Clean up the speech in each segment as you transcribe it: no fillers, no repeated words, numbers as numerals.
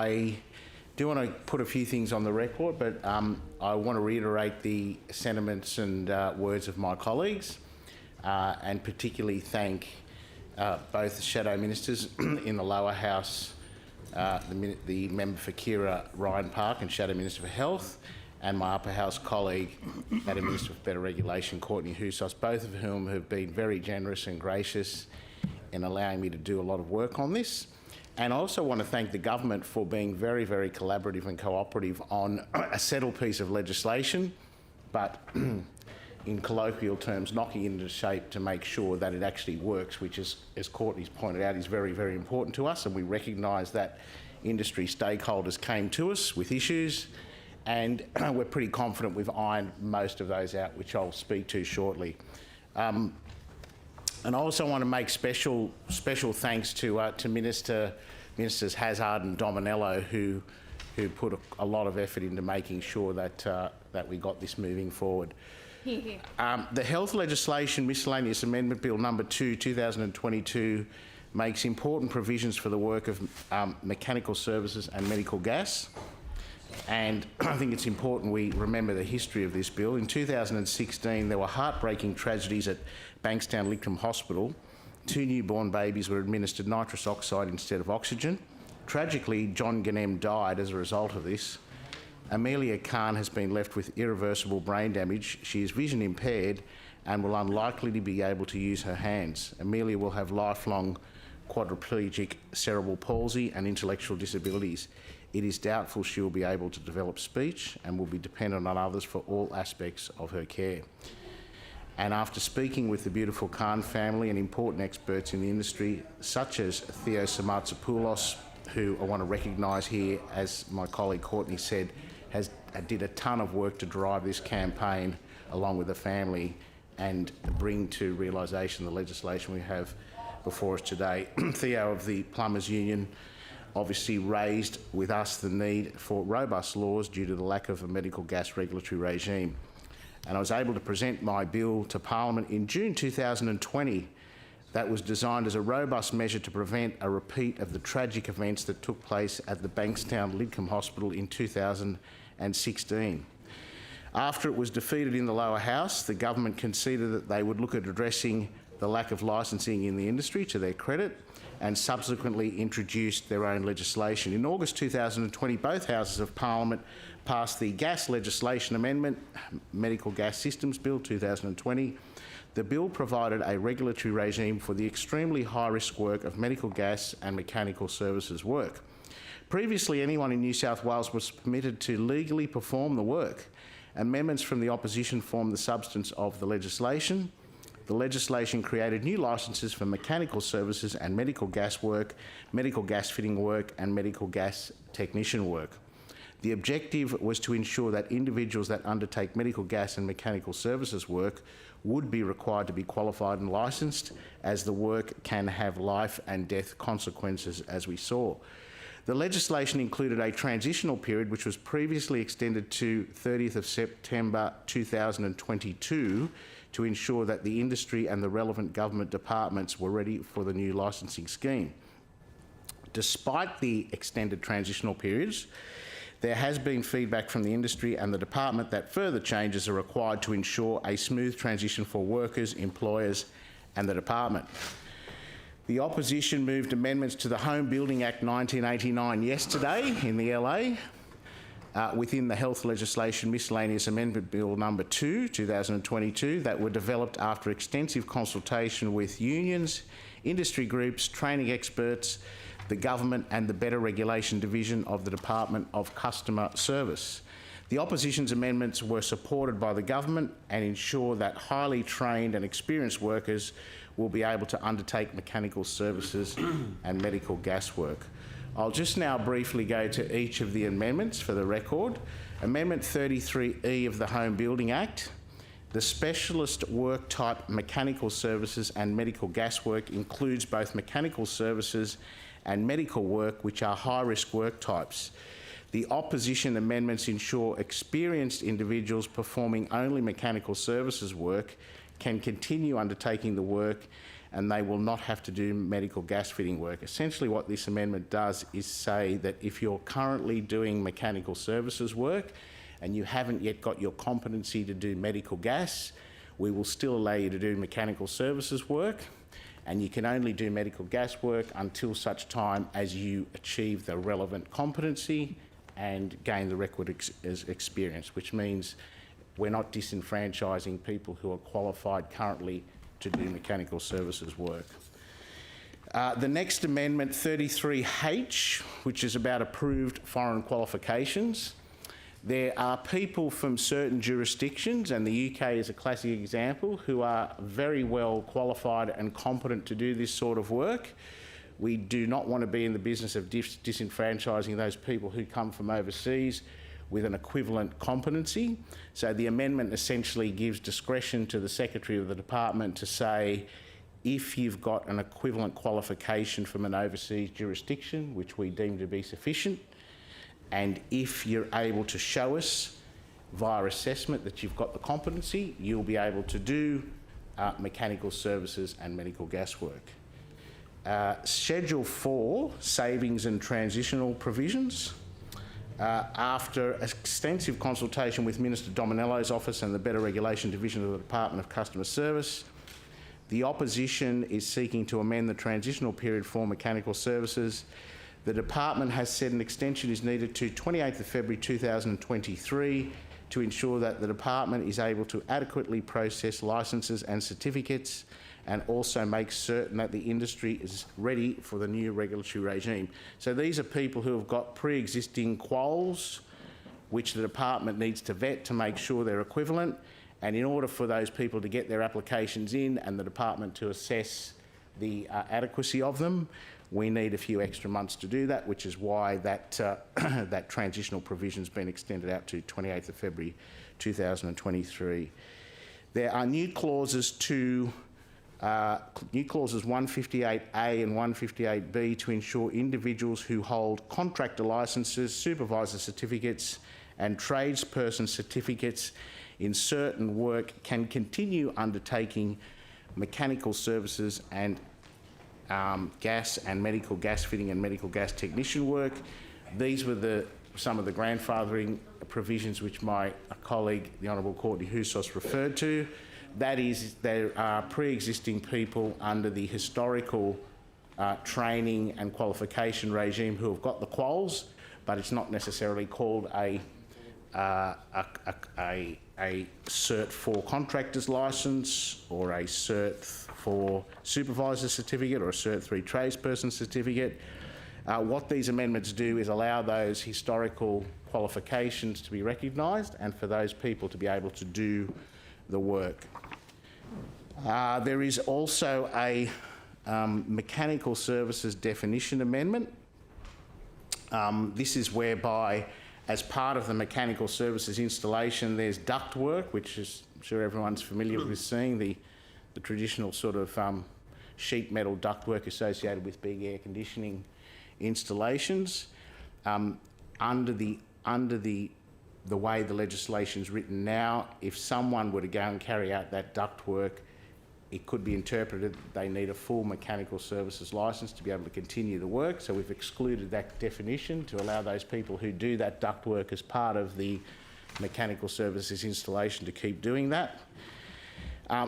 I do want to put a few things on the record, but I want to reiterate the sentiments and words of my colleagues, and particularly thank both the shadow ministers in the lower house, the member for Kira Ryan Park and Shadow Minister for Health, and my upper house colleague, Shadow Minister for Better Regulation, Courtney Houssos, both of whom have been very generous and gracious in allowing me to do a lot of work on this. And I also want to thank the government for being very, very collaborative and cooperative on a settled piece of legislation, but in colloquial terms, knocking it into shape to make sure that it actually works, which is, as Courtney's pointed out, is very, very important to us. And we recognise that industry stakeholders came to us with issues, and we're pretty confident we've ironed most of those out, which I'll speak to shortly. And I also want to make special thanks to Ministers Hazzard and Dominello, who put a lot of effort into making sure that we got this moving forward. The Health Legislation Miscellaneous Amendment Bill number 2, 2022 makes important provisions for the work of mechanical services and medical gas. And I think it's important we remember the history of this bill. In 2016, there were heartbreaking tragedies at Bankstown Lidcombe Hospital. 2 newborn babies were administered nitrous oxide instead of oxygen. Tragically, John Ganem died as a result of this. Amelia Khan has been left with irreversible brain damage. She is vision impaired and will unlikely to be able to use her hands. Amelia will have lifelong quadriplegic cerebral palsy and intellectual disabilities. It is doubtful she will be able to develop speech and will be dependent on others for all aspects of her care. And after speaking with the beautiful Khan family and important experts in the industry, such as Theo Samatsopoulos, who I want to recognise here, as my colleague Courtney said, did a ton of work to drive this campaign along with the family and bring to realisation the legislation we have before us today. Theo of the Plumbers Union obviously raised with us the need for robust laws due to the lack of a medical gas regulatory regime. And I was able to present my bill to Parliament in June 2020 that was designed as a robust measure to prevent a repeat of the tragic events that took place at the Bankstown Lidcombe Hospital in 2016. After it was defeated in the lower house, the government conceded that they would look at addressing the lack of licensing in the industry, to their credit, and subsequently introduced their own legislation. In August 2020, both houses of Parliament passed the Gas Legislation Amendment, Medical Gas Systems Bill 2020. The bill provided a regulatory regime for the extremely high-risk work of medical gas and mechanical services work. Previously, anyone in New South Wales was permitted to legally perform the work. Amendments from the opposition formed the substance of the legislation. The legislation created new licences for mechanical services and medical gas work, medical gas fitting work and medical gas technician work. The objective was to ensure that individuals that undertake medical gas and mechanical services work would be required to be qualified and licensed, as the work can have life and death consequences, as we saw. The legislation included a transitional period which was previously extended to 30th of September 2022 to ensure that the industry and the relevant government departments were ready for the new licensing scheme. Despite the extended transitional periods, there has been feedback from the industry and the department that further changes are required to ensure a smooth transition for workers, employers and the department. The opposition moved amendments to the Home Building Act 1989 yesterday in the LA within the Health Legislation Miscellaneous Amendment Bill number 2, 2022, that were developed after extensive consultation with unions, industry groups, training experts, the government and the Better Regulation Division of the Department of Customer Service. The opposition's amendments were supported by the government and ensure that highly trained and experienced workers will be able to undertake mechanical services and medical gas work. I'll just now briefly go to each of the amendments for the record. Amendment 33E of the Home Building Act. The specialist work type mechanical services and medical gas work includes both mechanical services and medical work, which are high-risk work types. The opposition amendments ensure experienced individuals performing only mechanical services work can continue undertaking the work and they will not have to do medical gas fitting work. Essentially what this amendment does is say that if you're currently doing mechanical services work and you haven't yet got your competency to do medical gas, we will still allow you to do mechanical services work, and you can only do medical gas work until such time as you achieve the relevant competency and gain the requisite experience, which means we're not disenfranchising people who are qualified currently to do mechanical services work. The next amendment, 33H, which is about approved foreign qualifications. There are people from certain jurisdictions, and the UK is a classic example, who are very well qualified and competent to do this sort of work. We do not want to be in the business of disenfranchising those people who come from overseas with an equivalent competency. So the amendment essentially gives discretion to the Secretary of the Department to say, if you've got an equivalent qualification from an overseas jurisdiction, which we deem to be sufficient, and if you're able to show us via assessment that you've got the competency, you'll be able to do mechanical services and medical gas work. Schedule 4, savings and transitional provisions. After extensive consultation with Minister Dominello's office and the Better Regulation Division of the Department of Customer Service, the opposition is seeking to amend the transitional period for mechanical services. The department has said an extension is needed to 28th of February 2023 to ensure that the department is able to adequately process licences and certificates, and also make certain that the industry is ready for the new regulatory regime. So these are people who have got pre-existing quals, which the department needs to vet to make sure they're equivalent, and in order for those people to get their applications in and the department to assess the adequacy of them, we need a few extra months to do that, which is why that, that transitional provision's been extended out to 28th of February 2023. There are new clauses 158A and 158B to ensure individuals who hold contractor licences, supervisor certificates and tradesperson certificates in certain work can continue undertaking mechanical services and gas and medical gas fitting and medical gas technician work. These were some of the grandfathering provisions which my colleague, the Honourable Courtney Houssos, referred to. That is, there are pre-existing people under the historical training and qualification regime who have got the quals, but it's not necessarily called a Cert 4 contractor's licence or a Cert 4 supervisor certificate or a Cert 3 tradesperson certificate. What these amendments do is allow those historical qualifications to be recognised and for those people to be able to do the work. There is also a mechanical services definition amendment. This is whereby, as part of the mechanical services installation, there's duct work, which is, I'm sure everyone's familiar with seeing, the traditional sort of sheet metal duct work associated with big air conditioning installations. Under the way the legislation's written now, if someone were to go and carry out that duct work, it could be interpreted that they need a full mechanical services licence to be able to continue the work. So we've excluded that definition to allow those people who do that duct work as part of the mechanical services installation to keep doing that.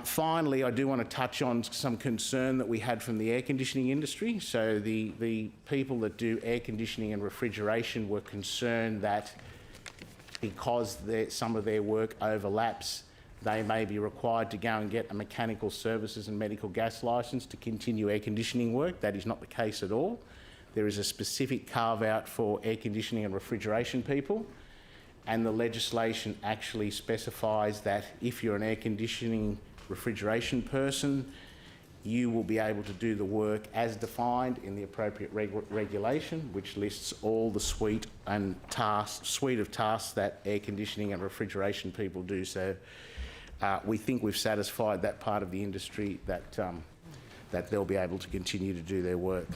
Finally, I do want to touch on some concern that we had from the air conditioning industry. So the people that do air conditioning and refrigeration were concerned that because some of their work overlaps, they may be required to go and get a mechanical services and medical gas licence to continue air conditioning work. That is not the case at all. There is a specific carve-out for air conditioning and refrigeration people, and the legislation actually specifies that if you're an air conditioning refrigeration person, you will be able to do the work as defined in the appropriate regulation, which lists all the suite of tasks that air conditioning and refrigeration people do. So we think we've satisfied that part of the industry that they'll be able to continue to do their work.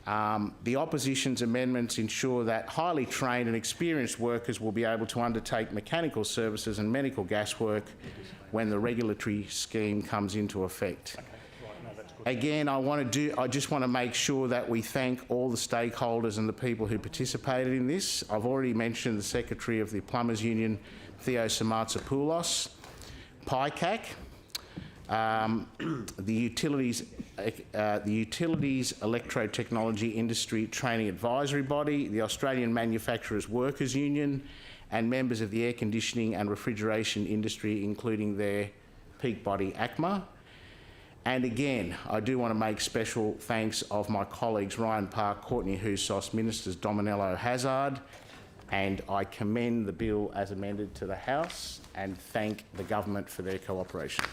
The opposition's amendments ensure that highly trained and experienced workers will be able to undertake mechanical services and medical gas work when the regulatory scheme comes into effect. Okay, right, no, that's Again, I just want to make sure that we thank all the stakeholders and the people who participated in this. I've already mentioned the Secretary of the Plumbers Union, Theo Samatsopoulos, PICAC, the Utilities Electrotechnology Industry Training Advisory Body, the Australian Manufacturers Workers Union, and members of the air conditioning and refrigeration industry, including their peak body ACMA. And again, I do want to make special thanks of my colleagues Ryan Park, Courtney Houssos, Ministers Dominello Hazzard, and I commend the bill as amended to the House and thank the government for their cooperation.